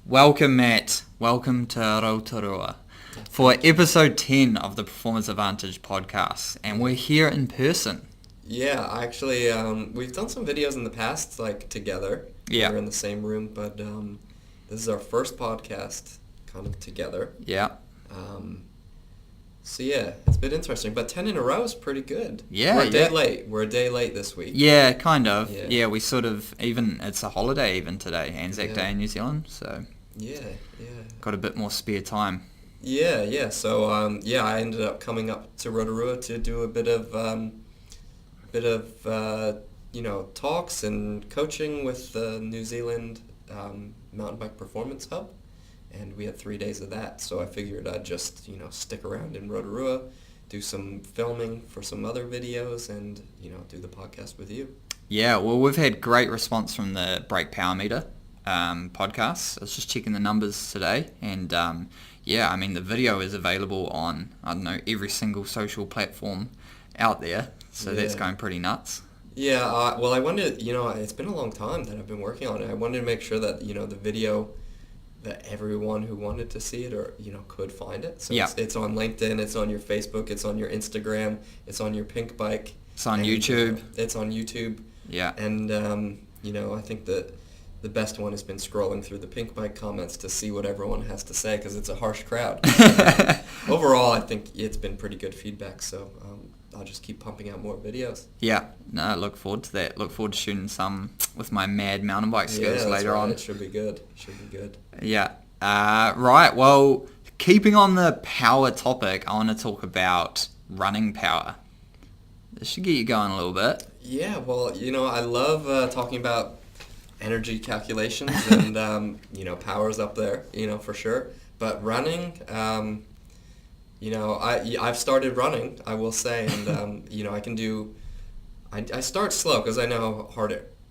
Welcome, Matt. Welcome to Rotorua for episode 10 of the Performance Advantage podcast. And we're here in person. Yeah, actually, we've done some videos in the past, like together. Yeah. We're in the same room, but this is our first podcast kind of together. Yeah. So yeah, it's been interesting. But 10 in a row is pretty good. Yeah, We're a day late. We're a day late this week. Yeah, kind of. Yeah. Yeah, we sort of, even, it's a holiday even today, Anzac Day in New Zealand, so Yeah. got a bit more spare time. Yeah. So I ended up coming up to Rotorua to do a bit of talks and coaching with the New Zealand Mountain Bike Performance Hub. And we had 3 days of that, so I figured I'd just, stick around in Rotorua, do some filming for some other videos, and, do the podcast with you. Yeah, well, we've had great response from the Brake Power Meter podcast. I was just checking the numbers today, and the video is available on, every single social platform out there, so that's going pretty nuts. Yeah, well, I wanted, it's been a long time that I've been working on it. I wanted to make sure that, the video, that everyone who wanted to see it or, could find it. So it's on LinkedIn, it's on your Facebook, it's on your Instagram, it's on your Pink Bike. It's on YouTube. It's on YouTube. Yeah. And, I think that the best one has been scrolling through the Pink Bike comments to see what everyone has to say because it's a harsh crowd. Overall, I think it's been pretty good feedback, so I'll just keep pumping out more videos. Yeah, no, I look forward to that. Look forward to shooting some with my mad mountain bike skills later on. It should be good. Yeah. Right, well, keeping on the power topic, I want to talk about running power. This should get you going a little bit. Yeah, well, I love talking about energy calculations and, power's up there, for sure. But running, I've started running, I will say, and, I can do, I start slow because I know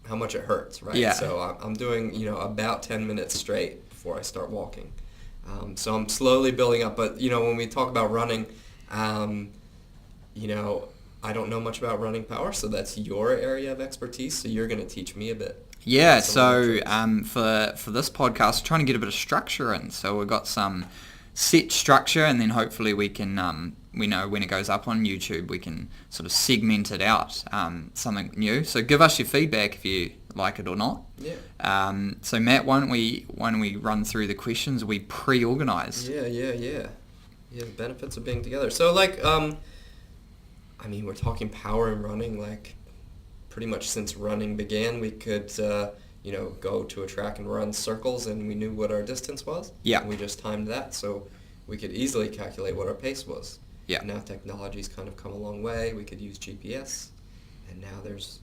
how much it hurts, right? Yeah. So I'm doing, about 10 minutes straight before I start walking. So I'm slowly building up, but, when we talk about running, I don't know much about running power, so that's your area of expertise, so you're going to teach me a bit. Yeah, so for this podcast, we're trying to get a bit of structure in. So we've got some set structure, and then hopefully we can, we know when it goes up on YouTube, we can sort of segment it out, something new. So give us your feedback if you like it or not. Yeah. So Matt, why don't we run through the questions we pre-organized? Yeah. The benefits of being together. So we're talking power and running, pretty much since running began, we could, go to a track and run circles, and we knew what our distance was. Yeah. And we just timed that, so we could easily calculate what our pace was. Yeah. Now technology's kind of come a long way. We could use GPS, and now there's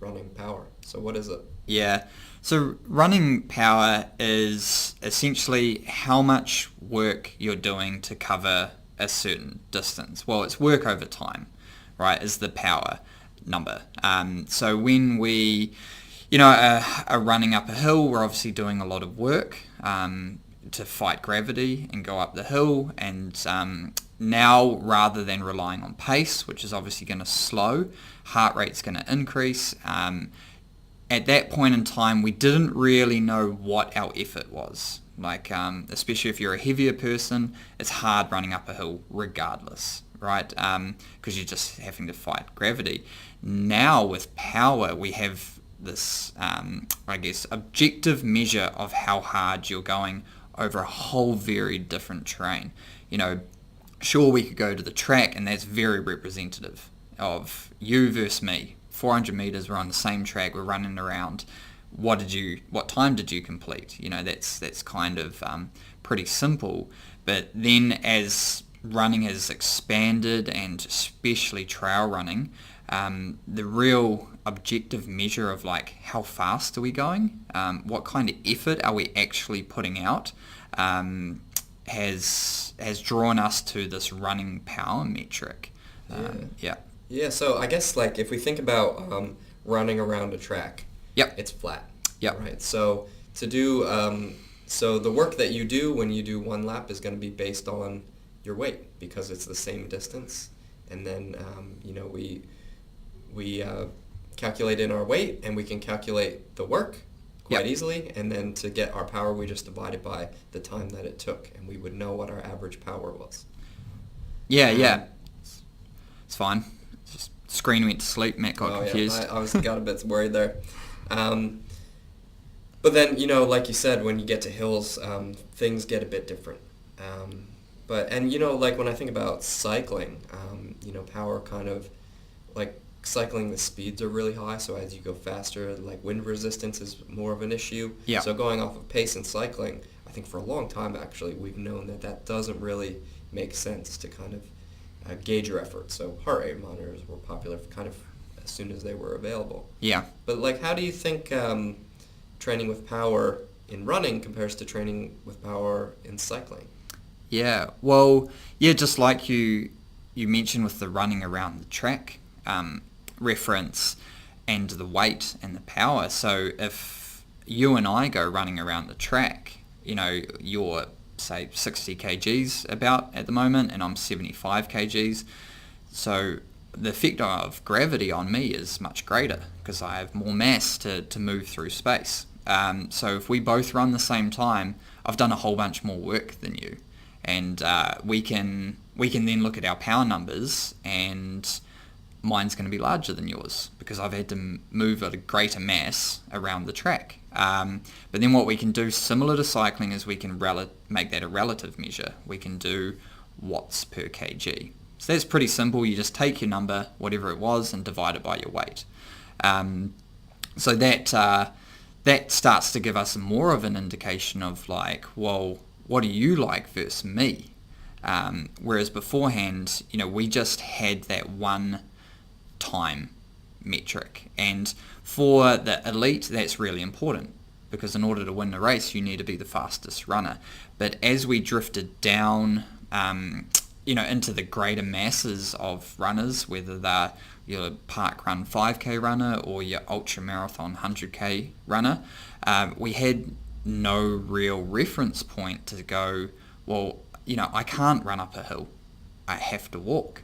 running power. So what is it? Yeah. So running power is essentially how much work you're doing to cover a certain distance. Well, it's work over time, right, is the power number. So when we, are running up a hill, we're obviously doing a lot of work to fight gravity and go up the hill. And now, rather than relying on pace, which is obviously going to slow, heart rate's going to increase. At that point in time, we didn't really know what our effort was. Especially if you're a heavier person, it's hard running up a hill regardless, right? Because you're just having to fight gravity. Now with power, we have this, objective measure of how hard you're going over a whole very different terrain. Sure, we could go to the track, and that's very representative of you versus me. 400 meters, we're on the same track, we're running around. What time did you complete? That's kind of pretty simple. But then as running has expanded, and especially trail running, the real objective measure of how fast are we going, what kind of effort are we actually putting out, has drawn us to this running power metric. Yeah, so I guess if we think about running around a track, Yep. it's flat. Yep. Right. So to do so the work that you do when you do one lap is going to be based on your weight because it's the same distance, and then we calculate in our weight, and we can calculate the work quite Yep. easily, and then to get our power, we just divided by the time that it took, and we would know what our average power was. Yeah, Um, yeah. It's fine. Just screen went to sleep. Matt got oh yeah, confused. I was got a bit worried there. But then, like you said, when you get to hills, things get a bit different. Like when I think about cycling, power kind of, like cycling, the speeds are really high, so as you go faster, like wind resistance is more of an issue. Yeah. So going off of pace in cycling, I think for a long time, actually, we've known that doesn't really make sense to kind of gauge your effort. So heart rate monitors were popular kind of as soon as they were available. Yeah. But like, how do you think training with power in running compares to training with power in cycling? Yeah. Well, yeah, just like you mentioned with the running around the track reference and the weight and the power. So if you and I go running around the track, you're, say, 60 kgs about at the moment, and I'm 75 kgs. So the effect of gravity on me is much greater because I have more mass to move through space. So if we both run the same time, I've done a whole bunch more work than you. And we can then look at our power numbers, and mine's going to be larger than yours because I've had to move at a greater mass around the track. But then what we can do, similar to cycling, is we can make that a relative measure. We can do watts per kg. So that's pretty simple. You just take your number, whatever it was, and divide it by your weight. So that starts to give us more of an indication of like, well, what are you like versus me? Whereas beforehand, we just had that one time metric. And for the elite, that's really important because in order to win the race, you need to be the fastest runner. But as we drifted down, into the greater masses of runners, whether they're your park run 5k runner or your ultra marathon 100k runner, we had no real reference point to go, well, I can't run up a hill. I have to walk.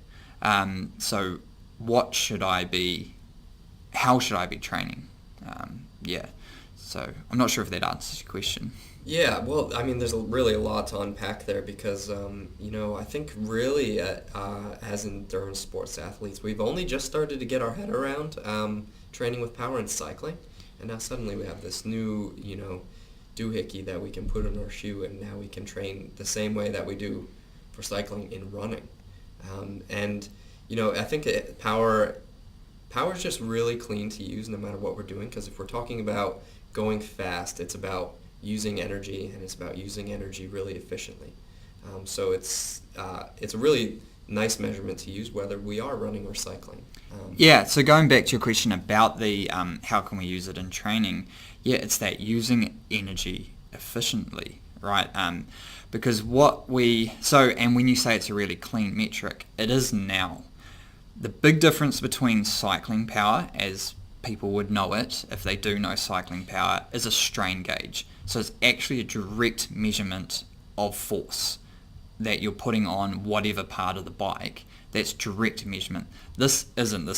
So what should I be, how should I be training? So I'm not sure if that answers your question. Yeah, well, I mean, there's really a lot to unpack there because, I think really as endurance sports athletes, we've only just started to get our head around training with power and cycling. And now suddenly we have this new, doohickey that we can put in our shoe, and now we can train the same way that we do for cycling in running. I think power is just really clean to use no matter what we're doing, because if we're talking about going fast, it's about using energy, and it's about using energy really efficiently. So it's a really nice measurement to use whether we are running or cycling. So going back to your question about the how can we use it in training, it's that using energy efficiently, right? Because and when you say it's a really clean metric, it is now. The big difference between cycling power, as people would know it if they do know cycling power, is a strain gauge. So it's actually a direct measurement of force that you're putting on whatever part of the bike. That's direct measurement. This isn't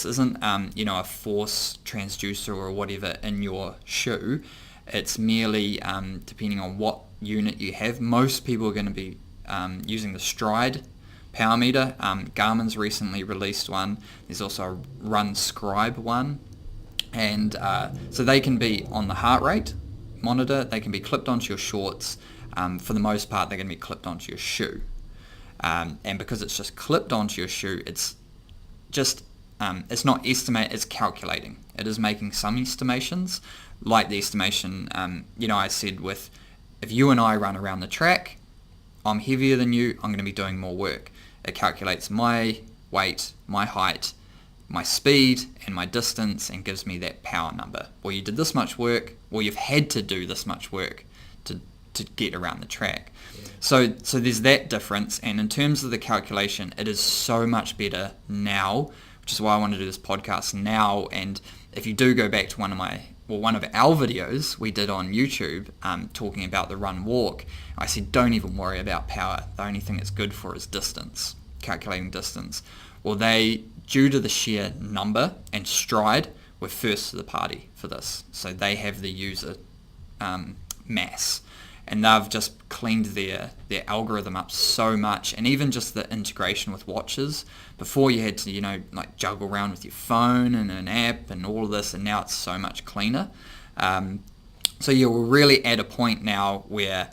a force transducer or whatever in your shoe. It's merely depending on what unit you have. Most people are going to be using the Stride power meter. Garmin's recently released one. There's also a Run Scribe one. And so they can be on the heart rate monitor. They can be clipped onto your shorts. For the most part, they're going to be clipped onto your shoe. And because it's just clipped onto your shoe, it's not estimate, it's calculating. It is making some estimations, like the estimation, I said if you and I run around the track, I'm heavier than you, I'm going to be doing more work. It calculates my weight, my height, my speed, and my distance, and gives me that power number. Well, you did this much work, well, you've had to do this much work to get around the track. Yeah. So there's that difference, and in terms of the calculation, it is so much better now, which is why I want to do this podcast now. And if you do go back to one of our videos we did on YouTube talking about the run walk, I said don't even worry about power. The only thing it's good for is distance, calculating distance. Well, they, due to the sheer number, and Stride were first to the party for this. So they have the user mass. And they've just cleaned their algorithm up so much, and even just the integration with watches. Before you had to, like juggle around with your phone and an app and all of this, and now it's so much cleaner. So we're really at a point now where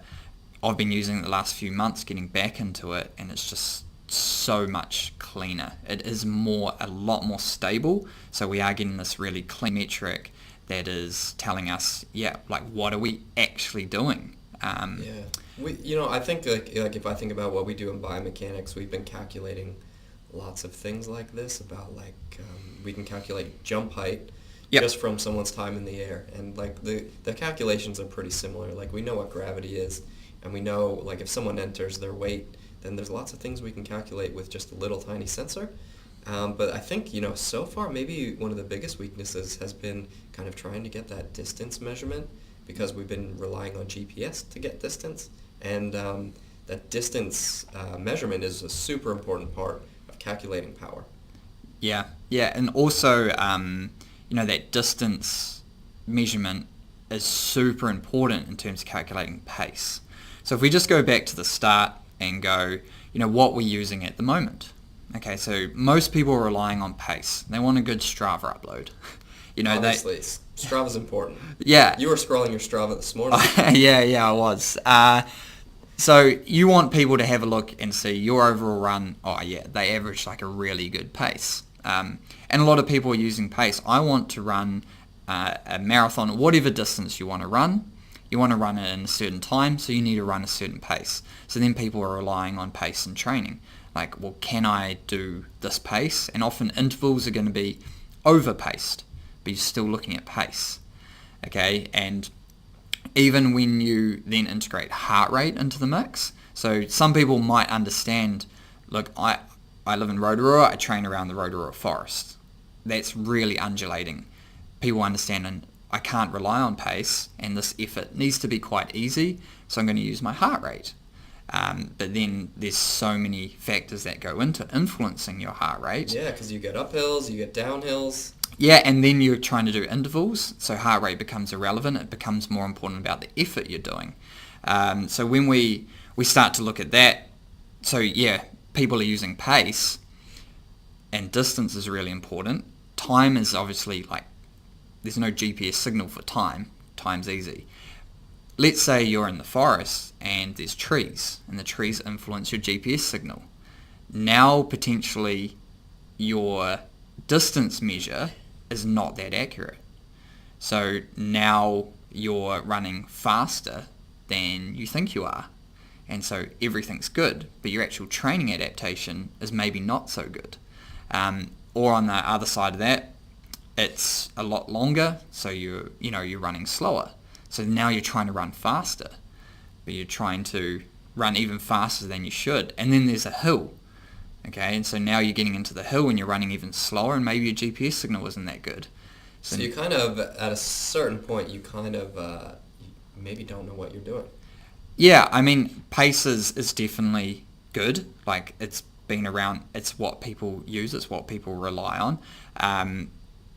I've been using it the last few months, getting back into it, and it's just so much cleaner. It is a lot more stable. So we are getting this really clean metric that is telling us, like what are we actually doing? I think like if I think about what we do in biomechanics, we've been calculating lots of things like this about we can calculate jump height just from someone's time in the air, and like the calculations are pretty similar. Like we know what gravity is, and we know like if someone enters their weight, then there's lots of things we can calculate with just a little tiny sensor. But I think, so far maybe one of the biggest weaknesses has been kind of trying to get that distance measurement, because we've been relying on GPS to get distance. And that distance measurement is a super important part of calculating power. Yeah, and also, that distance measurement is super important in terms of calculating pace. So if we just go back to the start and go, what we're using at the moment. Okay, so most people are relying on pace. They want a good Strava upload. Obviously, Strava's important. Yeah. You were scrolling your Strava this morning. Yeah, I was. So you want people to have a look and see your overall run. Oh, yeah, they average like a really good pace. And a lot of people are using pace. I want to run a marathon, whatever distance you want to run. You want to run it in a certain time, so you need to run a certain pace. So then people are relying on pace and training. Like, well, can I do this pace? And often intervals are going to be over-paced, but you're still looking at pace. Okay, and even when you then integrate heart rate into the mix, so some people might understand, look, I live in Rotorua, I train around the Rotorua forest. That's really undulating. People understand, and I can't rely on pace, and this effort needs to be quite easy, so I'm going to use my heart rate. But then there's so many factors that go into influencing your heart rate. Yeah, because you get uphills, you get downhills. Yeah, and then you're trying to do intervals, so heart rate becomes irrelevant. It becomes more important about the effort you're doing. So when we start to look at that, so yeah, people are using pace, and distance is really important. Time is obviously there's no GPS signal for time. Time's easy. Let's say you're in the forest and there's trees, and the trees influence your GPS signal. Now potentially your distance measure is not that accurate. So now you're running faster than you think you are. And so everything's good, but your actual training adaptation is maybe not so good. Or on the other side of that, it's a lot longer, so you're running slower. So now you're trying to run faster, but you're trying to run even faster than you should. And then there's a hill, okay? And so now you're getting into the hill and you're running even slower, and maybe your GPS signal isn't that good. So you kind of, at a certain point, you kind of maybe don't know what you're doing. Yeah, I mean, pace is definitely good. Like, it's been around, it's what people use, it's what people rely on.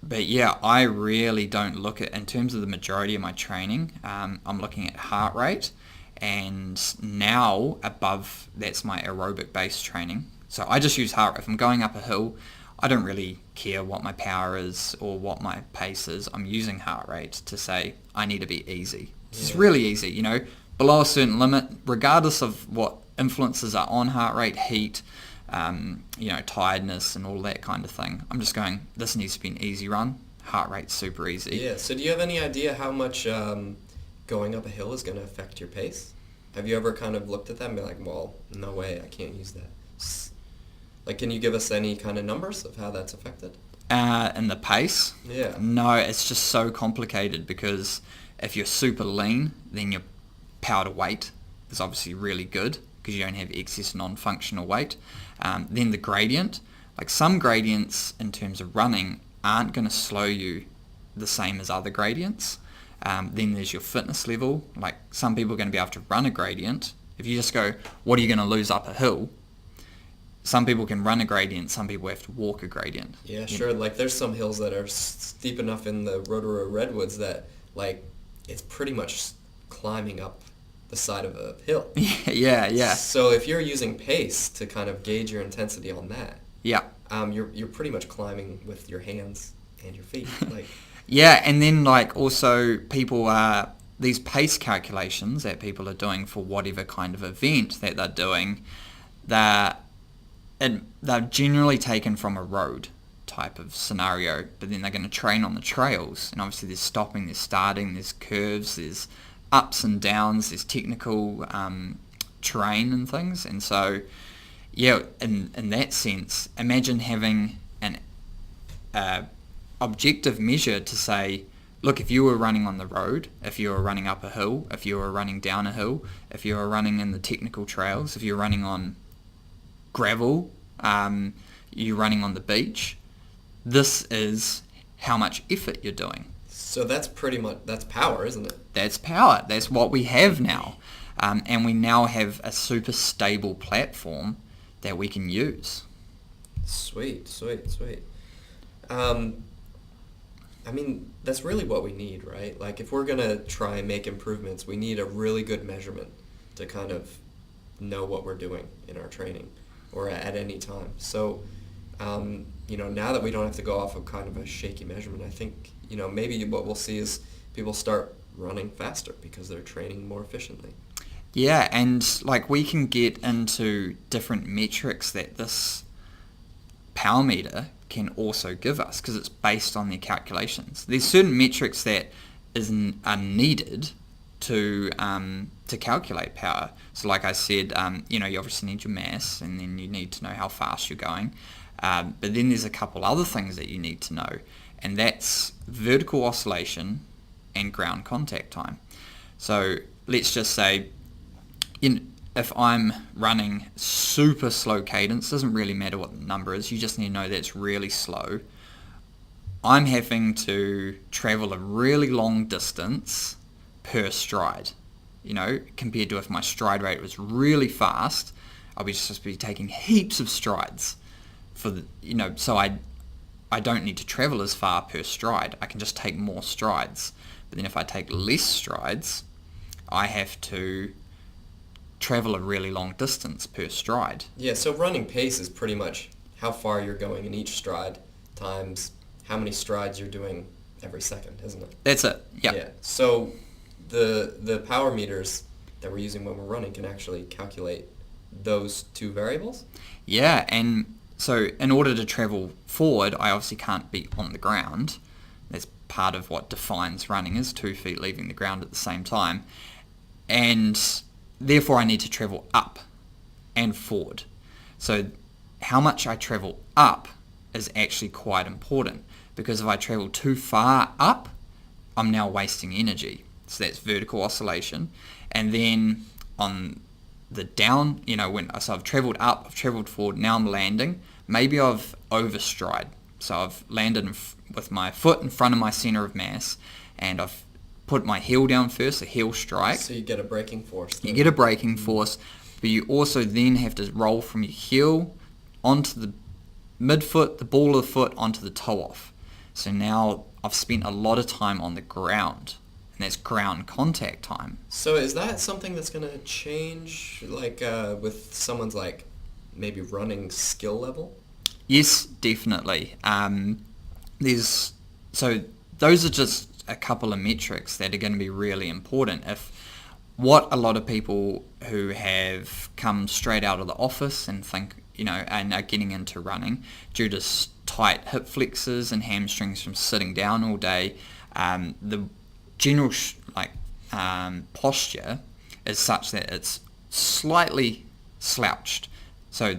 But yeah, I really don't look at, in terms of the majority of my training, I'm looking at heart rate, and now above, that's my aerobic based training. So I just use heart rate. If I'm going up a hill, I don't really care what my power is or what my pace is. I'm using heart rate to say I need to be easy. It's really easy, below a certain limit, regardless of what influences are on heart rate, heat, tiredness and all that kind of thing. I'm just going, this needs to be an easy run. Heart rate's super easy. Yeah, so do you have any idea how much going up a hill is going to affect your pace? Have you ever kind of looked at that and be like, well, no way, I can't use that? Like, can you give us any kind of numbers of how that's affected? In the pace? Yeah. No, it's just so complicated, because if you're super lean, then your power to weight is obviously really good, because you don't have excess non-functional weight. Then the gradient, like some gradients in terms of running aren't going to slow you the same as other gradients. Then there's your fitness level. Like, some people are going to be able to run a gradient. If you just go, what are you going to lose up a hill? Some people can run a gradient, some people have to walk a gradient. Yeah, sure. Like, there's some hills that are steep enough in the Rotorua Redwoods that, like, it's pretty much climbing up the side of a hill. Yeah. So if you're using pace to kind of gauge your intensity on that, Yeah. You're pretty much climbing with your hands and your feet. Like, Yeah, and then like also people are these pace calculations that people are doing for whatever kind of event that they're doing, they're generally taken from a road type of scenario, but then they're going to train on the trails, and obviously there's stopping, there's starting, there's curves, there's ups and downs, there's technical terrain and things, and so yeah, in that sense, imagine having an objective measure to say, look, if you were running on the road, if you were running up a hill, if you were running down a hill, if you were running in the technical trails, if you're running on gravel, you're running on the beach, this is how much effort you're doing. so that's pretty much, that's power, isn't it? That's power. That's what we have now. And we now have a super stable platform that we can use. Sweet. I mean, that's really what we need, right? Like, if we're going to try and make improvements, we need a really good measurement to kind of know what we're doing in our training or at any time. So, now that we don't have to go off of kind of a shaky measurement, I think, maybe what we'll see is people start running faster because they're training more efficiently. Yeah, and like we can get into different metrics that this power meter can also give us because it's based on their calculations. There's certain metrics that are needed to calculate power. So like I said, you obviously need your mass, and then you need to know how fast you're going. But then there's a couple other things that you need to know, and that's vertical oscillation and ground contact time. So let's just say, if I'm running super slow cadence, doesn't really matter what the number is, you just need to know that it's really slow. I'm having to travel a really long distance per stride. Compared to if my stride rate was really fast, I'll be supposed to be taking heaps of strides so I don't need to travel as far per stride. I can just take more strides. But then if I take less strides, I have to travel a really long distance per stride. Yeah, so running pace is pretty much how far you're going in each stride times how many strides you're doing every second, isn't it? That's it. Yep. Yeah. So the power meters that we're using when we're running can actually calculate those two variables? Yeah, and so in order to travel forward, I obviously can't be on the ground. That's part of what defines running, is 2 feet leaving the ground at the same time. And therefore I need to travel up and forward. So how much I travel up is actually quite important, because if I travel too far up, I'm now wasting energy. So that's vertical oscillation. And then on the down, so I've traveled up, I've traveled forward, now I'm landing. Maybe I've overstride. So I've landed with my foot in front of my center of mass, and I've put my heel down first, a heel strike. So you get a braking force. You get a braking force, but you also then have to roll from your heel onto the midfoot, the ball of the foot, onto the toe off. So now I've spent a lot of time on the ground, and that's ground contact time. So is that something that's going to change, with someone's, maybe running skill level? Yes, definitely. So those are just a couple of metrics that are going to be really important. If what a lot of people who have come straight out of the office and think, and are getting into running due to tight hip flexors and hamstrings from sitting down all day, the general posture is such that it's slightly slouched. So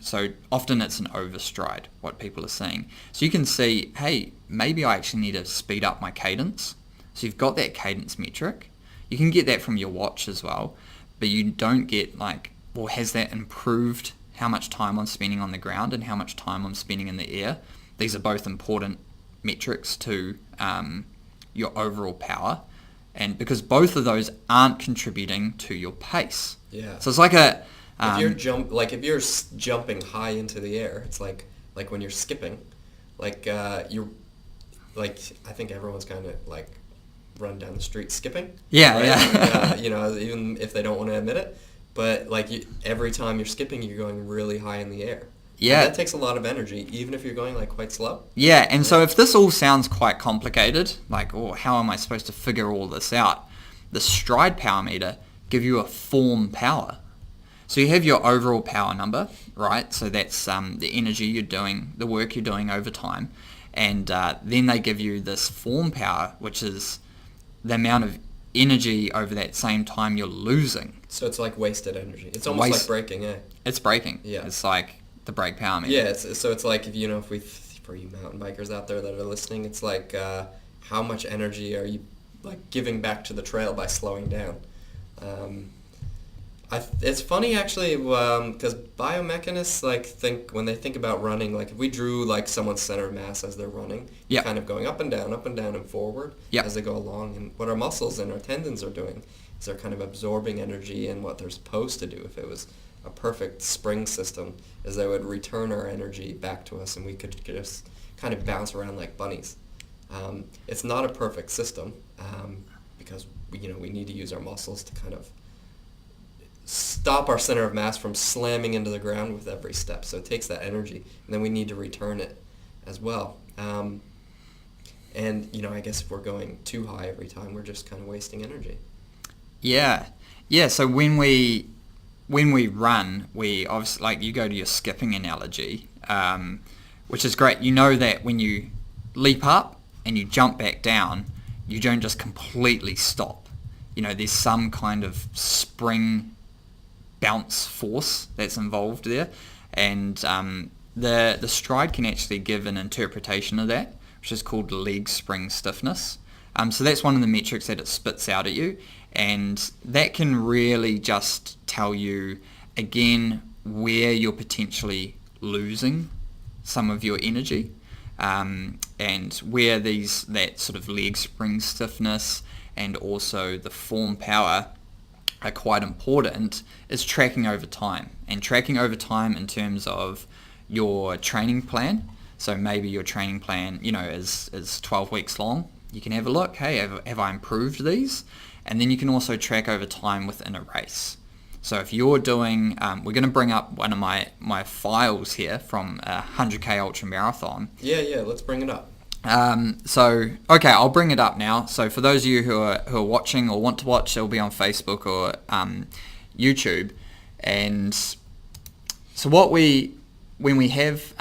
so often it's an overstride, what people are seeing. So you can see, hey, maybe I actually need to speed up my cadence. So you've got that cadence metric. You can get that from your watch as well, but you don't get has that improved how much time I'm spending on the ground and how much time I'm spending in the air? These are both important metrics to your overall power, and because both of those aren't contributing to your pace. Yeah. So it's like a if you're jumping high into the air, it's like when you're skipping, I think everyone's kind of run down the street skipping. Yeah, right? yeah. You know, even if they don't want to admit it. But like every time you're skipping, you're going really high in the air. Yeah. And that takes a lot of energy, even if you're going like quite slow. Yeah, and so if this all sounds quite complicated, like, oh, how am I supposed to figure all this out? The stride power meter give you a form power. So you have your overall power number, right? So that's the energy you're doing, the work you're doing over time. And then they give you this form power, which is the amount of energy over that same time you're losing. So it's like wasted energy. It's almost like braking, eh? It's braking. Yeah. It's like the brake power meter. Yeah, so it's like, if you know, for you mountain bikers out there that are listening, it's like how much energy are you like giving back to the trail by slowing down? It's funny actually, because biomechanists like think when they think about running, like if we drew like someone's center of mass as they're running, Yep. kind of going up and down and forward Yep. as they go along, and what our muscles and our tendons are doing is they're kind of absorbing energy in what they're supposed to do. If it was a perfect spring system, is they would return our energy back to us, and we could just kind of bounce around like bunnies. It's not a perfect system because we need to use our muscles to kind of stop our center of mass from slamming into the ground with every step. So it takes that energy, and then we need to return it as well. And I guess if we're going too high every time, we're just kind of wasting energy. Yeah. So when we run, we obviously, like, you go to your skipping analogy, which is great. You know that when you leap up and you jump back down, you don't just completely stop. There's some kind of spring bounce force that's involved there, and the stride can actually give an interpretation of that, which is called leg spring stiffness. So that's one of the metrics that it spits out at you, and that can really just tell you, again, where you're potentially losing some of your energy, and where that sort of leg spring stiffness and also the form power are quite important, is tracking over time. And tracking over time in terms of your training plan. So maybe your training plan, is 12 weeks long. You can have a look, hey, have I improved these? And then you can also track over time within a race. So if you're doing, we're going to bring up one of my files here from a 100k ultra marathon. Yeah, let's bring it up. Okay, I'll bring it up now. So for those of you who are watching or want to watch, it'll be on Facebook or YouTube. And so when we have,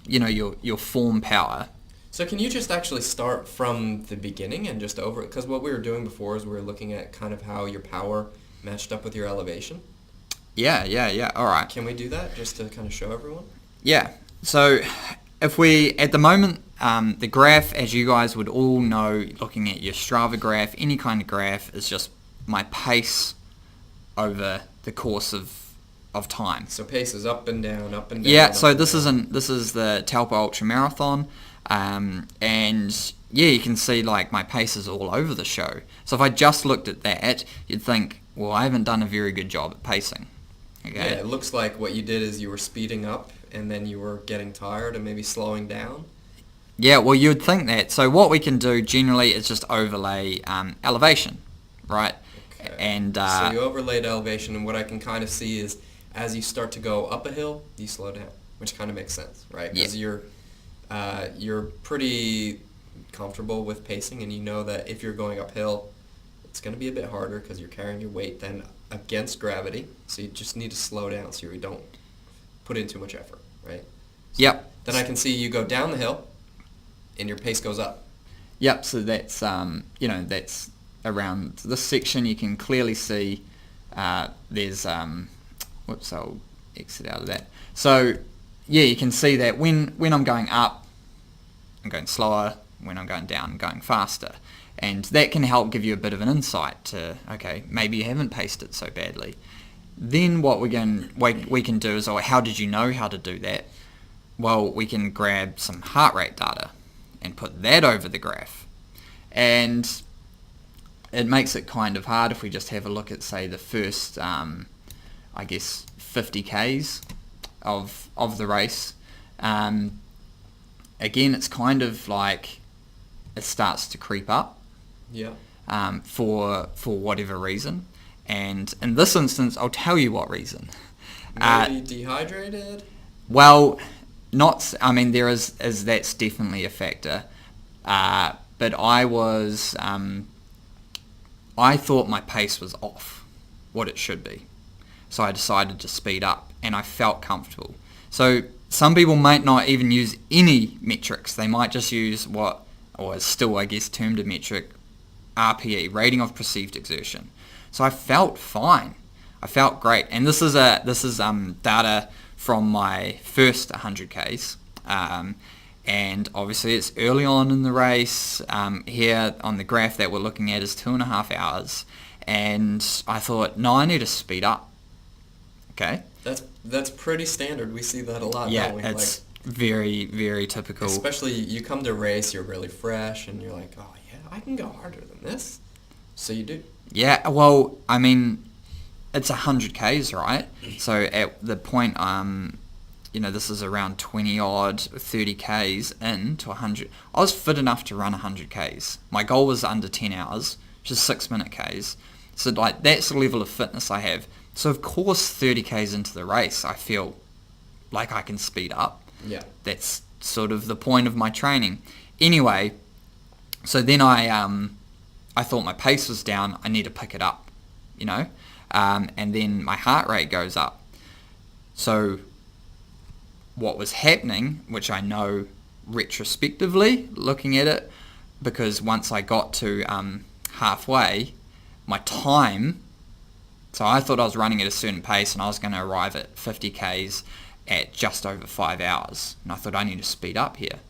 your form power. So can you just actually start from the beginning and just over it? Because what we were doing before is we were looking at kind of how your power matched up with your elevation. Yeah. All right. Can we do that just to kind of show everyone? Yeah. So if we, at the moment, the graph, as you guys would all know, looking at your Strava graph, any kind of graph, is just my pace over the course of time. So pace is up and down, up and down. Yeah, so this is the Taupo Ultra Marathon, and yeah, you can see like my pace is all over the show. So if I just looked at that, you'd think, well, I haven't done a very good job at pacing. Okay. Yeah, it looks like what you did is you were speeding up and then you were getting tired and maybe slowing down. Yeah, well, you'd think that. So what we can do generally is just overlay elevation, right? Okay. And so you overlaid elevation, and what I can kind of see is as you start to go up a hill, you slow down, which kind of makes sense, right? Because you're pretty comfortable with pacing, and you know that if you're going uphill, it's going to be a bit harder because you're carrying your weight then against gravity. So you just need to slow down so you don't put in too much effort, right? Yep. Then I can see you go down the hill, and your pace goes up. Yep. So that's that's around this section. You can clearly see there's whoops, I'll exit out of that. So yeah, you can see that when I'm going up, I'm going slower. When I'm going down, I'm going faster. And that can help give you a bit of an insight to, okay, maybe you haven't paced it so badly. Then what we can do is, how did you know how to do that? Well, we can grab some heart rate data and put that over the graph. And it makes it kind of hard if we just have a look at, say, the first, 50 Ks of the race. Again, it's kind of like it starts to creep up. Yeah. For whatever reason. And in this instance, I'll tell you what reason. Maybe dehydrated? Well, not. I mean, there is that's definitely a factor. But I was. I thought my pace was off what it should be, so I decided to speed up, and I felt comfortable. So some people might not even use any metrics. They might just use what, or is still, I guess, termed a metric, RPE, rating of perceived exertion. So I felt fine. I felt great, and this is data from my first 100Ks, and obviously it's early on in the race. Here on the graph that we're looking at is 2.5 hours, and I thought, no, I need to speed up. Okay. That's pretty standard. We see that a lot. Yeah, don't we? it's very, very typical. Especially you come to a race, you're really fresh, and you're like, oh yeah, I can go harder than this. So you do. Yeah, well, I mean, it's 100Ks, right? So at the point, this is around 20 odd, 30Ks in to 100. I was fit enough to run 100Ks. My goal was under 10 hours, which is 6-minute Ks. So like that's the level of fitness I have. So of course 30Ks into the race, I feel like I can speed up. Yeah. That's sort of the point of my training. Anyway, so then I thought my pace was down. I need to pick it up, and then my heart rate goes up. So what was happening, which I know retrospectively, looking at it, because once I got to halfway, my time, so I thought I was running at a certain pace and I was going to arrive at 50Ks at just over 5 hours. And I thought I need to speed up here.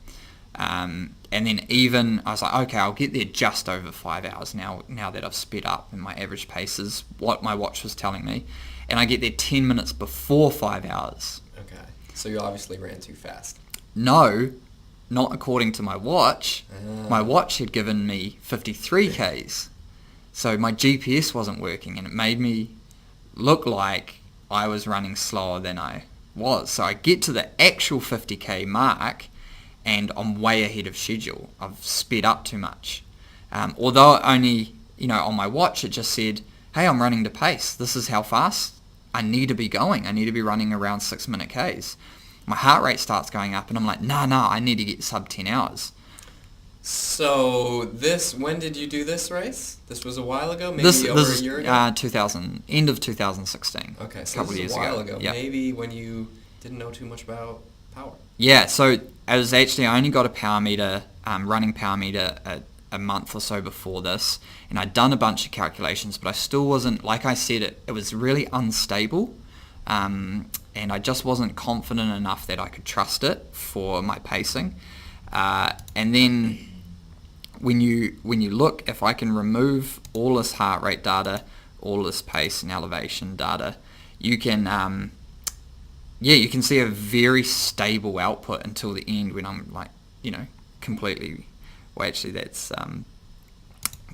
And then even, I was like, okay, I'll get there just over 5 hours now that I've sped up and my average pace is what my watch was telling me. And I get there 10 minutes before 5 hours. Okay. So you obviously ran too fast. No, not according to my watch. My watch had given me 53Ks. So my GPS wasn't working and it made me look like I was running slower than I was. So I get to the actual 50K mark and I'm way ahead of schedule. I've sped up too much. Although only, on my watch it just said, hey, I'm running to pace. This is how fast I need to be going. I need to be running around 6-minute Ks. My heart rate starts going up and I'm like, nah, I need to get sub 10 hours. So when did you do this race? This was a while ago, maybe over a year ago? End of 2016. Okay, so a couple this years is a while ago. Yep. Maybe when you didn't know too much about power. Yeah, so I only got a power meter, running power meter a month or so before this, and I'd done a bunch of calculations, but I still wasn't, like I said, it was really unstable, and I just wasn't confident enough that I could trust it for my pacing. And then when you look, if I can remove all this heart rate data, all this pace and elevation data, you can you can see a very stable output until the end when I'm like, completely, well actually that's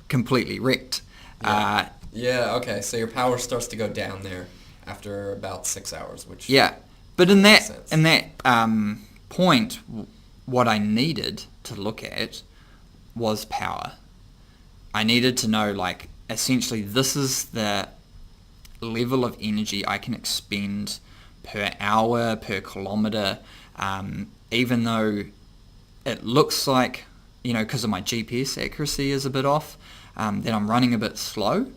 completely wrecked. Okay, so your power starts to go down there after about 6 hours, which but in makes that sense. Point, what I needed to look at was power. I needed to know, like, essentially this is the level of energy I can expend per hour, per kilometer, even though it looks like, because of my GPS accuracy is a bit off, that I'm running a bit slow.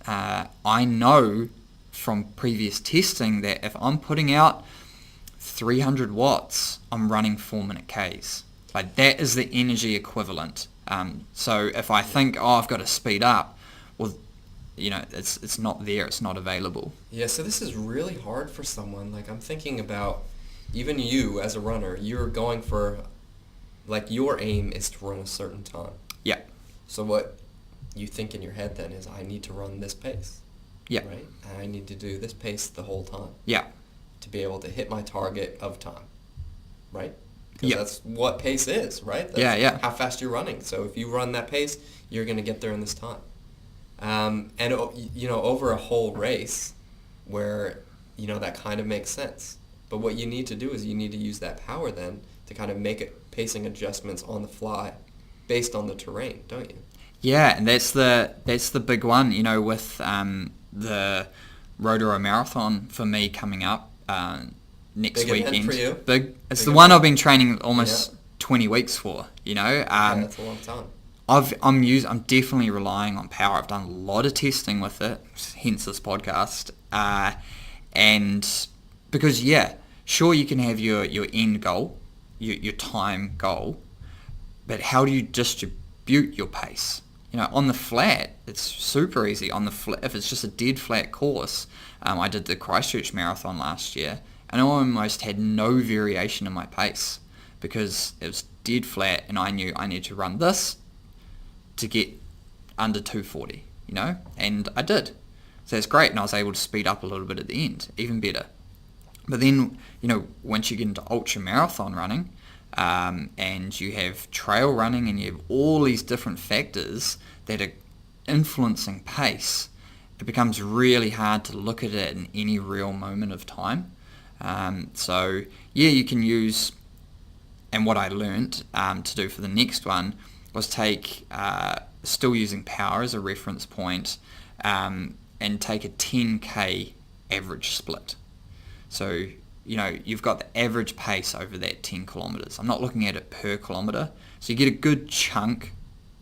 I know from previous testing that if I'm putting out 300 watts, I'm running 4-minute Ks. Like, that is the energy equivalent. So if I think, I've got to speed up, well, it's not there, it's not available. Yeah, so this is really hard for someone. Like, I'm thinking about, even you as a runner, you're going for, like, your aim is to run a certain time. Yeah. So what you think in your head then is, I need to run this pace. Yeah. Right? And I need to do this pace the whole time. Yeah. To be able to hit my target of time. Right? Yeah. That's what pace is, right? That's yeah. how fast you're running. So if you run that pace, you're going to get there in this time. And over a whole race where, that kind of makes sense. But what you need to do is you need to use that power then to kind of make pacing adjustments on the fly based on the terrain, don't you? Yeah, and that's the big one, with the Rotorua Marathon for me coming up next Big event weekend. for you. It's Big the one event. I've been training almost Yeah. 20 weeks for. Yeah, that's a long time. I'm definitely relying on power. I've done a lot of testing with it, hence this podcast. And because sure you can have your end goal, your time goal, but how do you distribute your pace? On the flat, it's super easy. On the flat, if it's just a dead flat course, I did the Christchurch Marathon last year, and I almost had no variation in my pace because it was dead flat, and I knew I needed to run this to get under 240, and I did. So that's great, and I was able to speed up a little bit at the end, even better. But then, once you get into ultra marathon running, and you have trail running, and you have all these different factors that are influencing pace, it becomes really hard to look at it in any real moment of time. So you can use, and what I learnt to do for the next one was take, still using power as a reference point, and take a 10k average split. So, you've got the average pace over that 10 kilometres. I'm not looking at it per kilometre. So you get a good chunk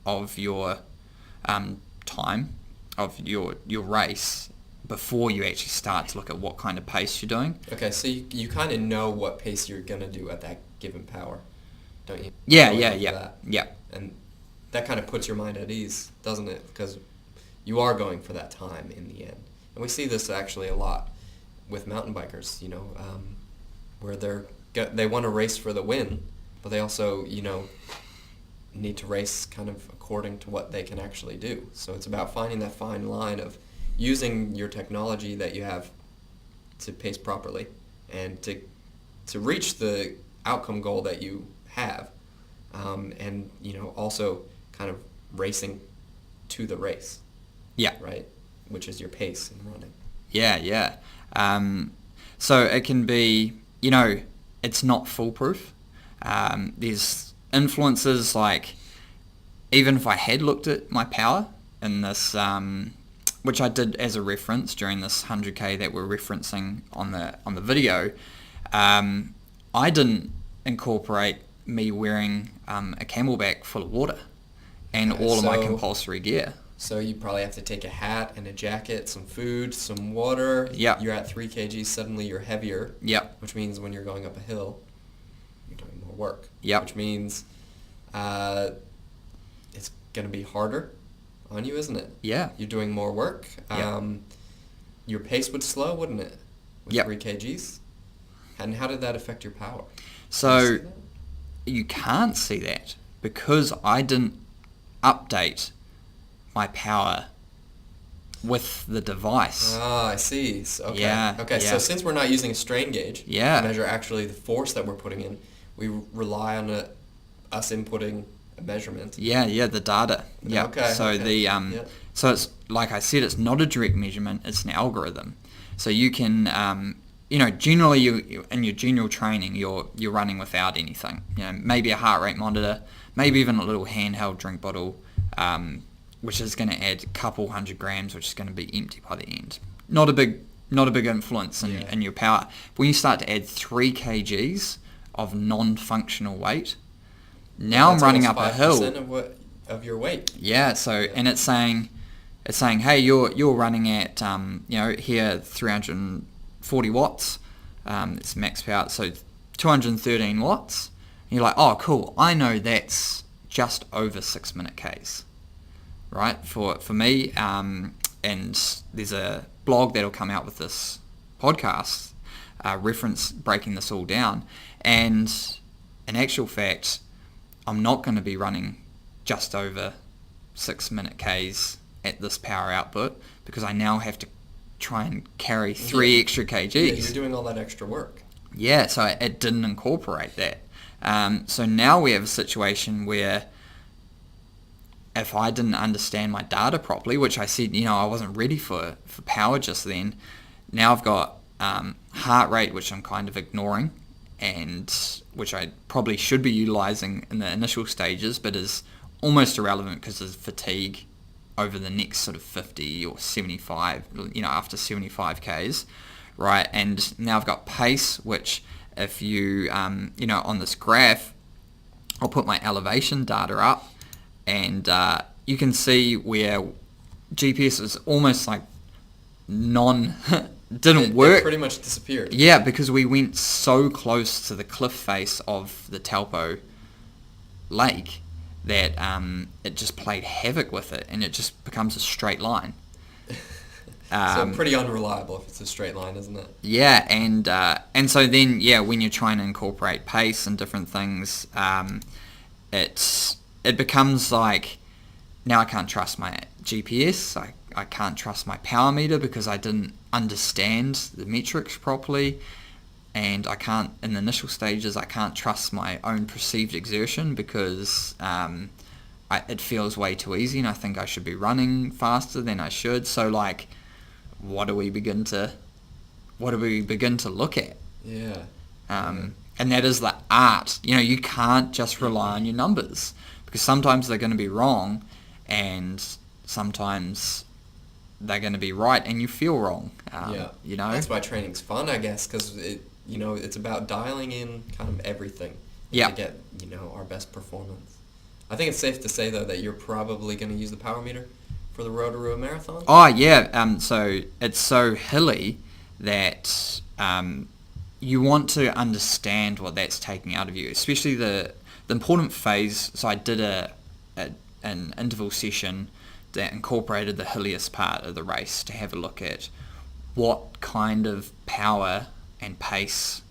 of your time, of your race, before you actually start to look at what kind of pace you're doing. Okay, so you kind of know what pace you're going to do at that given power, don't you? Yeah. And that kind of puts your mind at ease, doesn't it? Because you are going for that time in the end. And we see this actually a lot with mountain bikers, where they want to race for the win, but they also, need to race kind of according to what they can actually do. So it's about finding that fine line of using your technology that you have to pace properly and to reach the outcome goal that you have, and also kind of racing to the race. Yeah. Right? Which is your pace in running. Yeah. So it can be, it's not foolproof. There's influences like, even if I had looked at my power in this, which I did as a reference during this 100k that we're referencing on the video, I didn't incorporate me wearing a camelback full of water and all of my compulsory gear. So you probably have to take a hat and a jacket, some food, some water. Yep. You're at 3 kgs, suddenly you're heavier. Yep. Which means when you're going up a hill, you're doing more work. Yep. Which means it's going to be harder on you, isn't it? Yeah. You're doing more work. Yep. Your pace would slow, wouldn't it? With Yep. 3 kgs? And how did that affect your power? So you can't see that because I didn't update my power with the device. Ah, I see. So, okay. Yeah. Okay, yeah. so since we're not using a strain gauge Yeah. to measure actually the force that we're putting in, we rely on us inputting a measurement. Yeah, the data. Yeah. Okay. So okay. so it's like I said, it's not a direct measurement, it's an algorithm. So you can generally you in your general training you're running without anything. Maybe a heart rate monitor, maybe even a little handheld drink bottle, which is going to add a couple 100 grams, which is going to be empty by the end. Not a big influence in your power. But when you start to add 3 kgs of non-functional weight, now I'm running up a hill. That's of your weight. Yeah. So and it's saying, hey, you're running at here 340 watts. It's max power, so 213 watts. And you're like, oh, cool. I know that's just over 6 minute Ks. Right, for me, and there's a blog that'll come out with this podcast reference breaking this all down, and in actual fact, I'm not going to be running just over 6 minute Ks at this power output because I now have to try and carry 3 extra kgs. Yeah, you're doing all that extra work. Yeah, so it didn't incorporate that. So now we have a situation where if I didn't understand my data properly, which I said, I wasn't ready for power just then, now I've got heart rate, which I'm kind of ignoring, and which I probably should be utilizing in the initial stages, but is almost irrelevant because of fatigue over the next sort of 50 or 75, after 75 Ks, right? And now I've got pace, which if you, on this graph, I'll put my elevation data up, and you can see where GPS is almost like didn't work. It pretty much disappeared. Yeah, because we went so close to the cliff face of the Taupo lake that it just played havoc with it, and it just becomes a straight line. So pretty unreliable if it's a straight line, isn't it? Yeah, and so then, when you're trying to incorporate pace and different things, it becomes like, now I can't trust my GPS, I can't trust my power meter because I didn't understand the metrics properly, and I can't, in the initial stages, I can't trust my own perceived exertion because it feels way too easy, and I think I should be running faster than I should. So like, what do we begin to look at? Yeah. And that is the art. You can't just rely on your numbers, because sometimes they're going to be wrong, and sometimes they're going to be right, and you feel wrong. That's why training's fun, I guess, because it's about dialing in kind of everything to get our best performance. I think it's safe to say though that you're probably going to use the power meter for the Rotorua Marathon. Oh yeah. So it's so hilly that you want to understand what that's taking out of you, especially the important phase. So I did an interval session that incorporated the hilliest part of the race to have a look at what kind of power and pace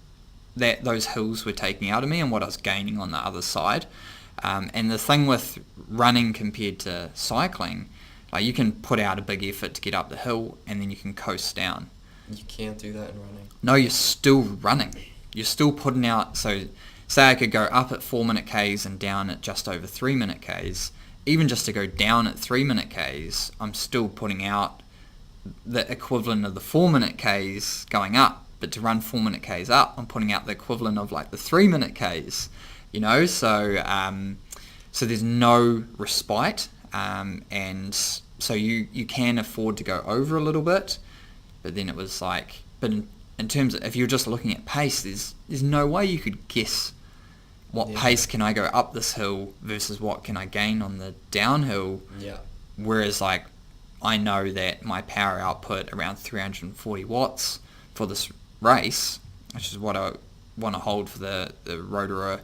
that those hills were taking out of me and what I was gaining on the other side. And the thing with running compared to cycling, like, you can put out a big effort to get up the hill and then you can coast down. You can't do that in running. No, you're still running. You're still putting out, so say I could go up at 4-minute Ks and down at just over 3-minute Ks. Even just to go down at 3-minute Ks, I'm still putting out the equivalent of the 4-minute Ks going up. But to run 4-minute Ks up, I'm putting out the equivalent of like the 3-minute Ks. So there's no respite, and so you can afford to go over a little bit. But then it was like, in terms of, if you're just looking at pace, there's no way you could guess what pace can I go up this hill versus what can I gain on the downhill. Yeah. Whereas like, I know that my power output around 340 watts for this race, which is what I want to hold for the Rotorua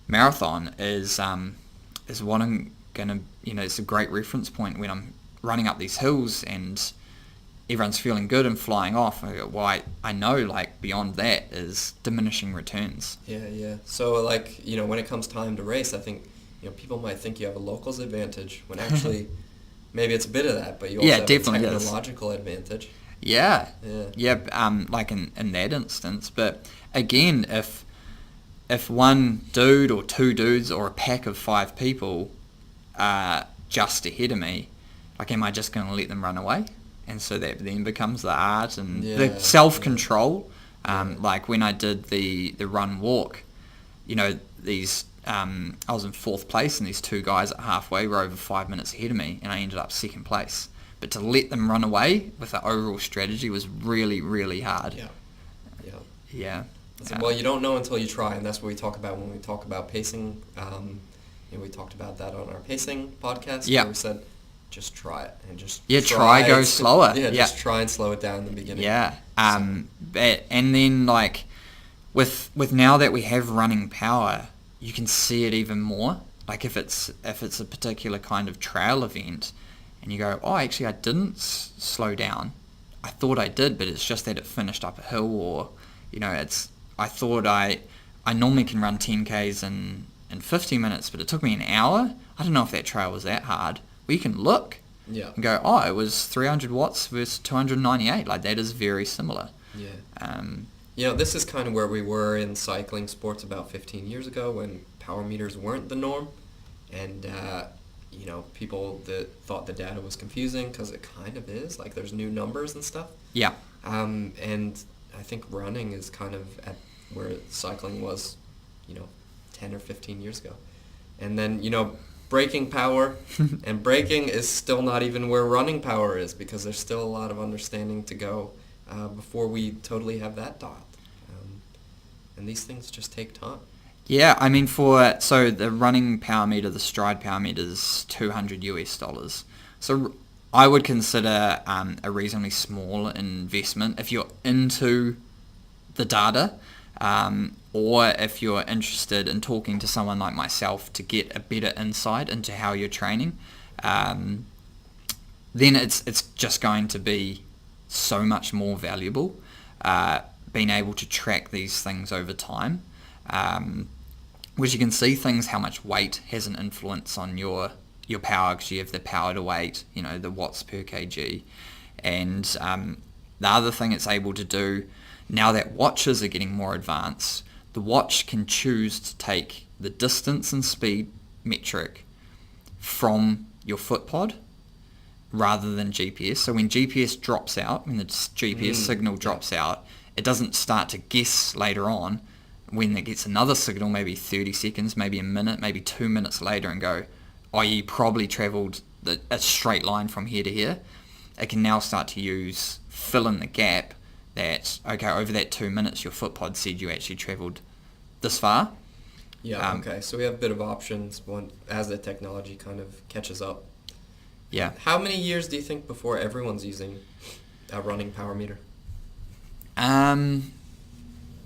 Marathon, is what I'm gonna, it's a great reference point when I'm running up these hills and everyone's feeling good and flying off. I go, well, I know, like, beyond that is diminishing returns. Yeah. So, like, when it comes time to race, I think, people might think you have a locals advantage when actually maybe it's a bit of that, but you also have a technological advantage. Yeah. Like in that instance. But again, if one dude or two dudes or a pack of 5 people are just ahead of me, like, am I just going to let them run away? And so that then becomes the art and the self-control. Like when I did the run walk, these I was in 4th place and these 2 guys at halfway were over 5 minutes ahead of me, and I ended up 2nd place. But to let them run away with the overall strategy was really, really hard. Yeah. Well, you don't know until you try, and that's what we talk about when we talk about pacing. We talked about that on our pacing podcast. Yeah. Where we said, just try it and just go slower. Just try and slow it down in the beginning. And then like with now that we have running power, you can see it even more. Like if it's a particular kind of trail event, and you go, oh, actually I didn't slow down. I thought I did, but it's just that it finished up a hill, or I thought I normally can run 10 Ks in 50 minutes, but it took me an hour. I don't know if that trail was that hard. Well, you can look and go, oh, it was 300 watts versus 298. Like, that is very similar. This is kind of where we were in cycling sports about 15 years ago when power meters weren't the norm. And, people that thought the data was confusing because it kind of is. Like, there's new numbers and stuff. Yeah. And I think running is kind of at where cycling was, 10 or 15 years ago. And then, braking power, and braking is still not even where running power is, because there's still a lot of understanding to go before we totally have that dialed. And these things just take time. Yeah, I mean, so the running power meter, the Stride power meter is $200. So I would consider a reasonably small investment if you're into the data, or if you're interested in talking to someone like myself to get a better insight into how you're training. Then it's just going to be so much more valuable, being able to track these things over time. Which you can see things, how much weight has an influence on your power, because you have the power to weight, the watts per kg. And the other thing it's able to do, now that watches are getting more advanced, the watch can choose to take the distance and speed metric from your foot pod rather than GPS. So when GPS drops out, when the GPS signal drops out, it doesn't start to guess later on when it gets another signal, maybe 30 seconds, maybe a minute, maybe 2 minutes later, and go, oh, you probably travelled a straight line from here to here. It can now start to fill in the gap that, okay, over that 2 minutes, your foot pod said you actually travelled this far. Yeah, okay. So we have a bit of options as the technology kind of catches up. Yeah. How many years do you think before everyone's using a running power meter?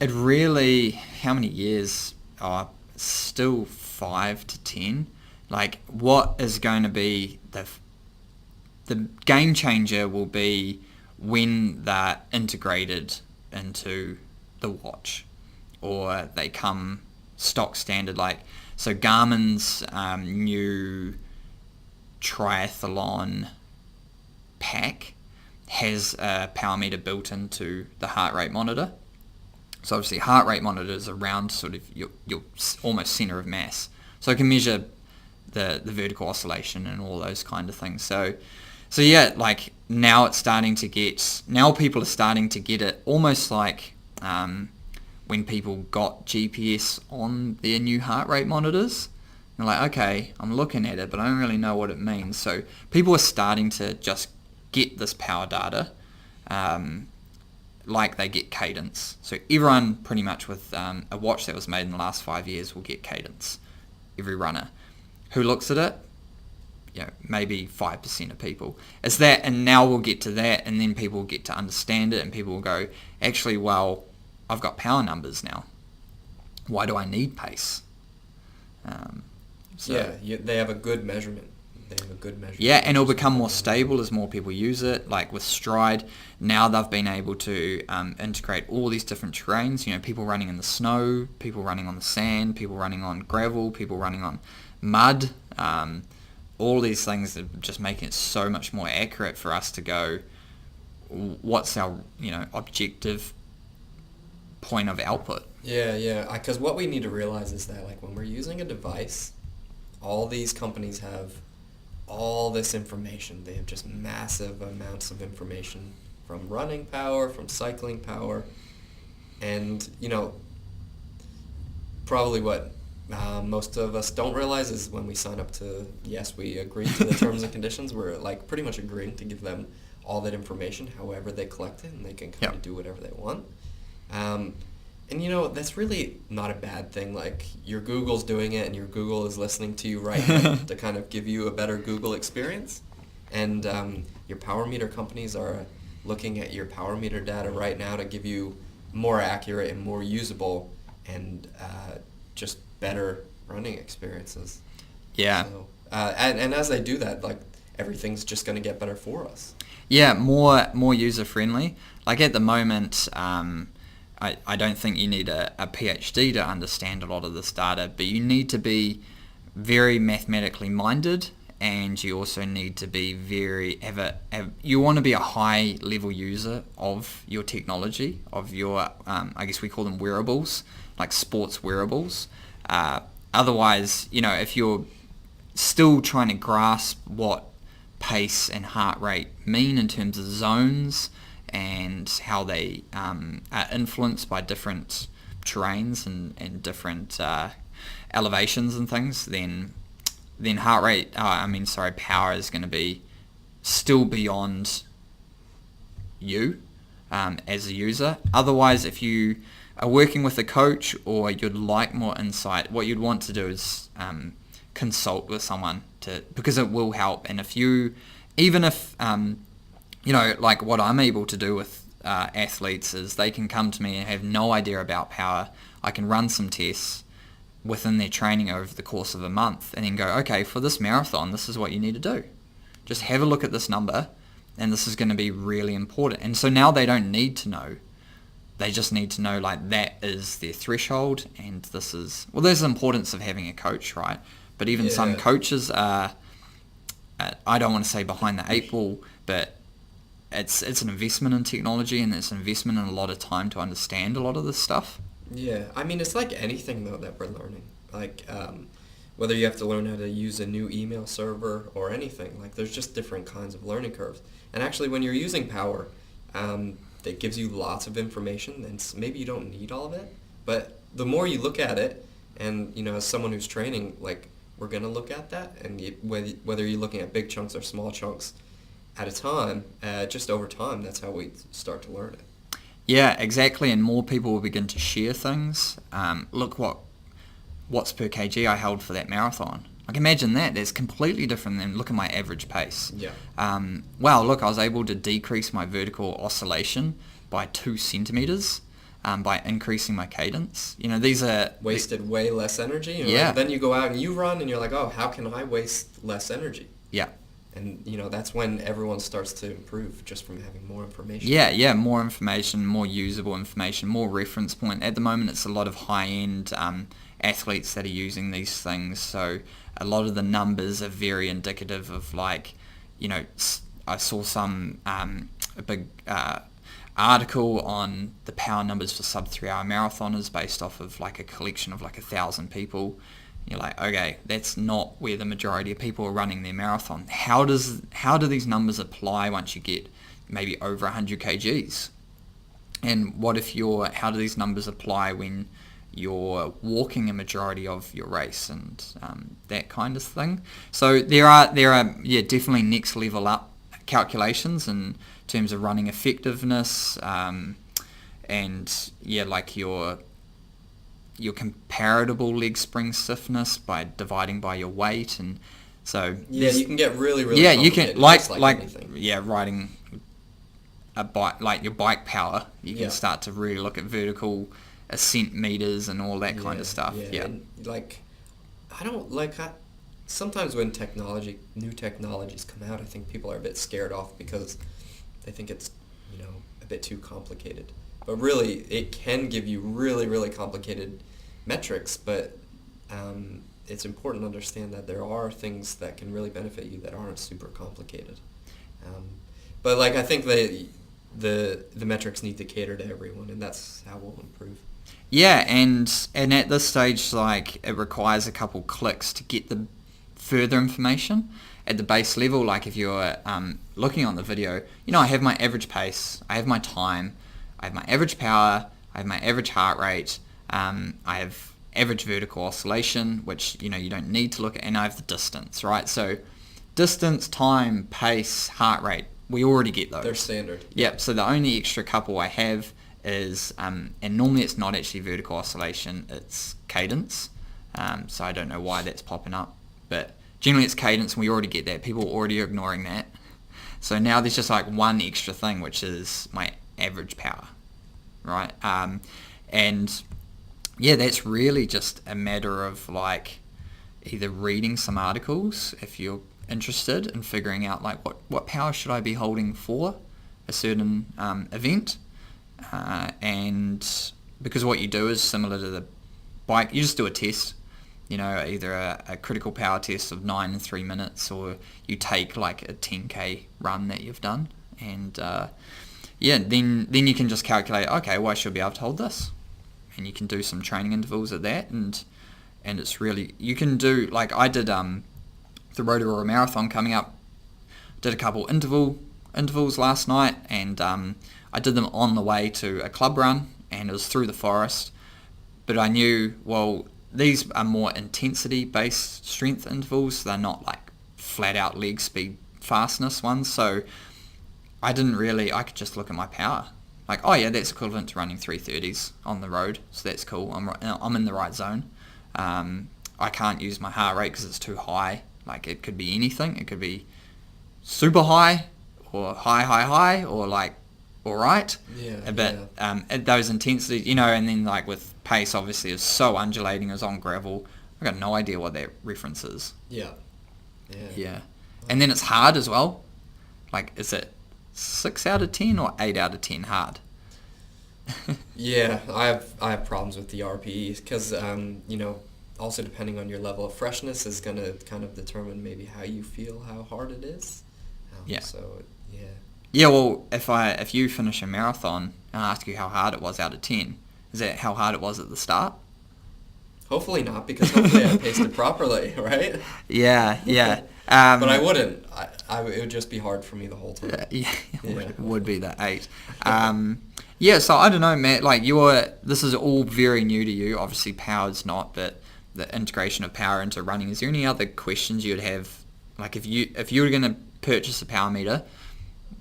It really, how many years? Still 5 to 10. Like, what is going to be the game changer will be when they're integrated into the watch, or they come stock standard. Like, so Garmin's new triathlon pack has a power meter built into the heart rate monitor. So obviously heart rate monitor is around sort of your almost center of mass. So it can measure the vertical oscillation and all those kind of things. So yeah, like now people are starting to get it almost like when people got GPS on their new heart rate monitors. They're like, okay, I'm looking at it, but I don't really know what it means. So people are starting to just get this power data like they get cadence. So everyone pretty much with a watch that was made in the last 5 years will get cadence. Every runner who looks at it, maybe 5% of people. It's that, and now we'll get to that, and then people will get to understand it, and people will go, actually, well, I've got power numbers now. Why do I need pace? They have a good measurement. Yeah, and it'll become more stable as more people use it. Like with Stride, now they've been able to integrate all these different terrains. People running in the snow, people running on the sand, people running on gravel, people running on mud. All these things are just making it so much more accurate for us to go, what's our objective point of output? Yeah. Because what we need to realize is that when we're using a device, all these companies have all this information. They have just massive amounts of information from running power, from cycling power, and probably what most of us don't realize is when we sign up to, yes, we agree to the terms and conditions, we're pretty much agreeing to give them all that information, however they collect it, and they can kind of do whatever they want. And that's really not a bad thing. Your Google's doing it, and your Google is listening to you right now to kind of give you a better Google experience. And your power meter companies are looking at your power meter data right now to give you more accurate and more usable and just better running experiences. Yeah. So, and as they do that, everything's just going to get better for us. Yeah, more user friendly. At the moment, I don't think you need a PhD to understand a lot of this data, but you need to be very mathematically minded, and you also need to be you want to be a high level user of your technology, of your, I guess we call them wearables, like sports wearables. Otherwise, if you're still trying to grasp what pace and heart rate mean in terms of zones and how they are influenced by different terrains and different elevations and things, then then power is going to be still beyond you as a user. Otherwise, if you are working with a coach or you'd like more insight, what you'd want to do is consult with someone because it will help. And even if like what I'm able to do with athletes is they can come to me and have no idea about power. I can run some tests within their training over the course of a month and then go, okay, for this marathon, this is what you need to do. Just have a look at this number, and this is going to be really important. And so now they don't need to know. They just need to know, like, that is their threshold, and this is... Well, there's the importance of having a coach, right? But even some coaches are, I don't want to say behind the eight ball, but it's an investment in technology, and it's an investment in a lot of time to understand a lot of this stuff. Yeah, I mean, it's like anything, though, that we're learning. Like, whether you have to learn how to use a new email server or anything, like, there's just different kinds of learning curves. And actually, when you're using Power, it gives you lots of information, and maybe you don't need all of it, but the more you look at it, and, as someone who's training, like, we're going to look at that, and whether you're looking at big chunks or small chunks at a time, just over time, that's how we start to learn it. Yeah, exactly, and more people will begin to share things. Look what's per kg I held for that marathon. Like, imagine that. That's completely different than look at my average pace. Yeah. Wow, look, I was able to decrease my vertical oscillation by 2 centimeters by increasing my cadence. These are... Wasted way less energy. Yeah. Like, then you go out and you run, and you're like, oh, how can I waste less energy? Yeah. And, that's when everyone starts to improve just from having more information. Yeah, more information, more usable information, more reference point. At the moment, it's a lot of high-end athletes that are using these things, so a lot of the numbers are very indicative of, like, I saw a big article on the power numbers for sub 3 hour marathoners based off of, like, a collection of, like, 1,000 people. You're like, okay, that's not where the majority of people are running their marathon. How do these numbers apply once you get maybe over 100 kgs? And how do these numbers apply when you're walking a majority of your race and that kind of thing? So there are definitely next level up calculations in terms of running effectiveness, and like your comparable leg spring stiffness by dividing by your weight. And so you can get really you can riding a bike, like your bike power, you can start to really look at vertical ascent meters and all that kind of stuff. And, like, I don't like sometimes when new technologies come out, I think people are a bit scared off because they think it's a bit too complicated. But really, it can give you really, really complicated metrics, but it's important to understand that there are things that can really benefit you that aren't super complicated. But, like, I think the metrics need to cater to everyone, and that's how we'll improve. Yeah, and at this stage, like, it requires a couple clicks to get the further information at the base level. Like, if you're looking on the video, I have my average pace, I have my time, I have my average power, I have my average heart rate, I have average vertical oscillation, which, you don't need to look at, and I have the distance, right? So distance, time, pace, heart rate, we already get those. They're standard. Yep, so the only extra couple I have is, and normally it's not actually vertical oscillation, it's cadence. So I don't know why that's popping up, but generally it's cadence, and we already get that. People are already ignoring that. So now there's just like one extra thing, which is my average power, right? And yeah, that's really just a matter of, like, either reading some articles if you're interested in figuring out, like, what power should I be holding for a certain event, and because what you do is similar to the bike, you just do a test, either a critical power test of 9 and 3 minutes, or you take, like, a 10k run that you've done, and then you can just calculate, okay, well, I should be able to hold this, and you can do some training intervals at that, and it's really, you can do, like, I did the Rotorua Marathon coming up, did a couple intervals last night, and I did them on the way to a club run, and it was through the forest, but I knew, well, these are more intensity-based strength intervals. They're not like flat-out leg speed fastness ones. So I could just look at my power. Like, oh yeah, that's equivalent to running 330s on the road, so that's cool. I'm in the right zone. I can't use my heart rate because it's too high. Like, it could be anything. It could be super high, or high, or like all right. Yeah. But at those intensities, and then like with pace, obviously, is so undulating. Is on gravel. I got no idea what that reference is. Yeah. Yeah. And then it's hard as well. Like, is it 6 out of 10 or 8 out of 10 hard? Yeah, I have problems with the RPE because also depending on your level of freshness is going to kind of determine maybe how you feel how hard it is. Yeah. So yeah. Yeah. Well, if you finish a marathon and I ask you how hard it was out of 10, is that how hard it was at the start? Hopefully not, because hopefully I paced it properly, right? Yeah. But I wouldn't. It would just be hard for me the whole time. Yeah. It would be the 8. Yeah, so I don't know, Matt, like this is all very new to you. Obviously power's not, but the integration of power into running. Is there any other questions you'd have? Like if you were going to purchase a power meter,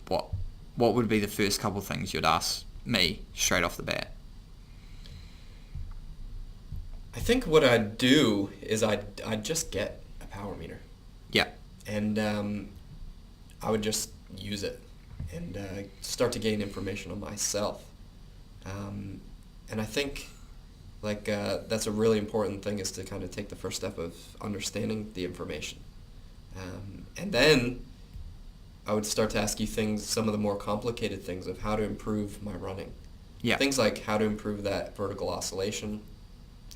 what would be the first couple of things you'd ask me straight off the bat? I think what I'd do is I'd just get a power meter. Yeah. And I would just use it and start to gain information on myself. And I think that's a really important thing, is to kind of take the first step of understanding the information. And then I would start to ask you some of the more complicated things of how to improve my running. Yeah. Things like how to improve that vertical oscillation,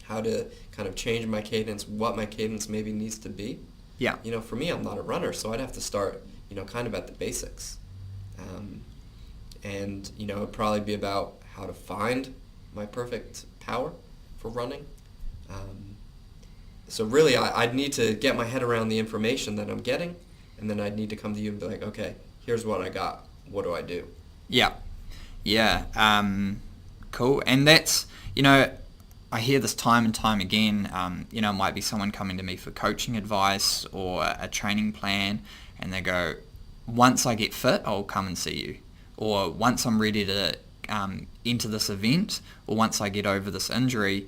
how to kind of change my cadence, what my cadence maybe needs to be. Yeah. For me, I'm not a runner, so I'd have to start, kind of at the basics. And it'd probably be about how to find my perfect power for running. So really, I'd need to get my head around the information that I'm getting, and then I'd need to come to you and be like, okay, here's what I got. What do I do? Yeah. Cool. And that's, I hear this time and time again. It might be someone coming to me for coaching advice or a training plan, and they go, once I get fit, I'll come and see you. Or once I'm ready to enter this event, or once I get over this injury.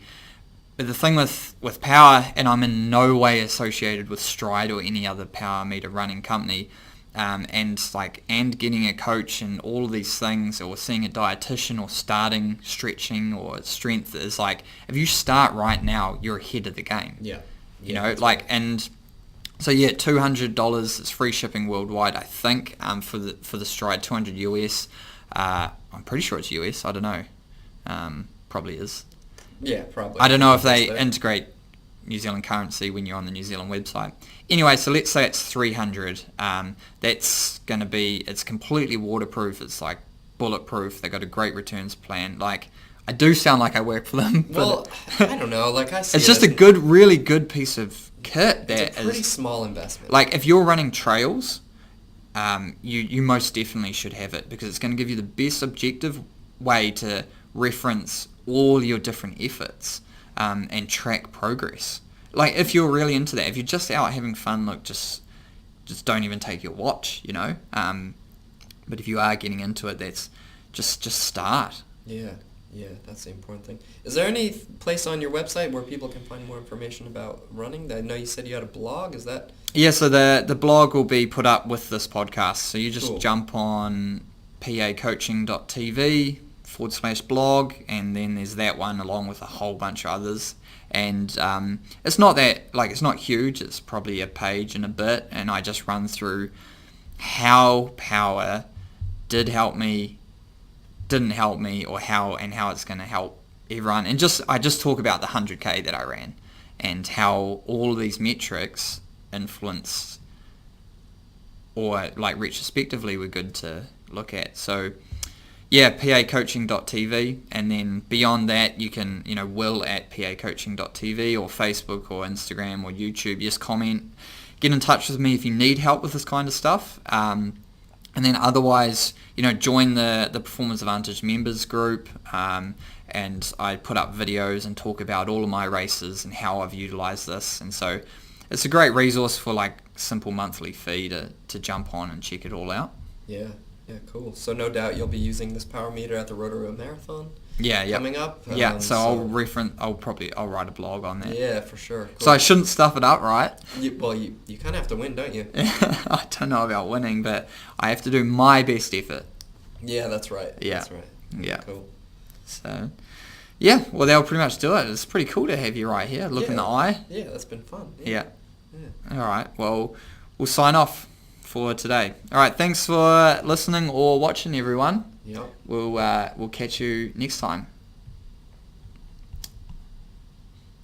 But the thing with power, and I'm in no way associated with Stride or any other power meter running company, and getting a coach and all of these things, or seeing a dietitian, or starting stretching or strength, is like, if you start right now, you're ahead of the game. Yeah. And so yeah, $200 is free shipping worldwide, I think, for the Stride, $200 US. I'm pretty sure it's US. I don't know. Probably is. Yeah, probably. I don't know if they integrate New Zealand currency when you're on the New Zealand website. Anyway, so let's say it's $300. That's going to be, it's completely waterproof. It's like bulletproof. They got a great returns plan. Like, I do sound like I work for them. Well, I don't know. Like, I see it's just a really good piece of kit. It's a pretty small investment. Like, if you're running trails, you most definitely should have it, because it's going to give you the best objective way to reference all your different efforts and track progress. Like, if you're really into that, if you're just out having fun, look, just don't even take your watch, But if you are getting into it, that's just start. Yeah, that's the important thing. Is there any place on your website where people can find more information about running? I know you said you had a blog. Is that? Yeah, so the blog will be put up with this podcast. So you just jump on pacoaching.tv/blog, and then there's that one along with a whole bunch of others. And it's not huge. It's probably a page and a bit, and I just run through how power did help me, didn't help me, or how it's going to help everyone. And I just talk about the 100K that I ran, and how all of these metrics influence, or like retrospectively were good to look at. So yeah, pacoaching.tv, and then beyond that you can, will at pacoaching.tv, or Facebook or Instagram or YouTube. Just comment, get in touch with me if you need help with this kind of stuff. And then otherwise, join the Performance Advantage members group, and I put up videos and talk about all of my races and how I've utilized this. And so it's a great resource for like simple monthly fee to jump on and check it all out. Yeah, cool. So no doubt you'll be using this power meter at the Rotorua Marathon. Yeah. Coming up. So I'll write a blog on that. Yeah, for sure. Cool. So I shouldn't stuff it up, right? You kind of have to win, don't you? I don't know about winning, but I have to do my best effort. Yeah, that's right. Yeah. That's right. Yeah. Cool. So, yeah, well, that'll pretty much do it. It's pretty cool to have you right here. Look in the eye. Yeah, that's been fun. Yeah. All right. Well, we'll sign off for today. All right. Thanks for listening or watching, everyone. Yep. We'll catch you next time.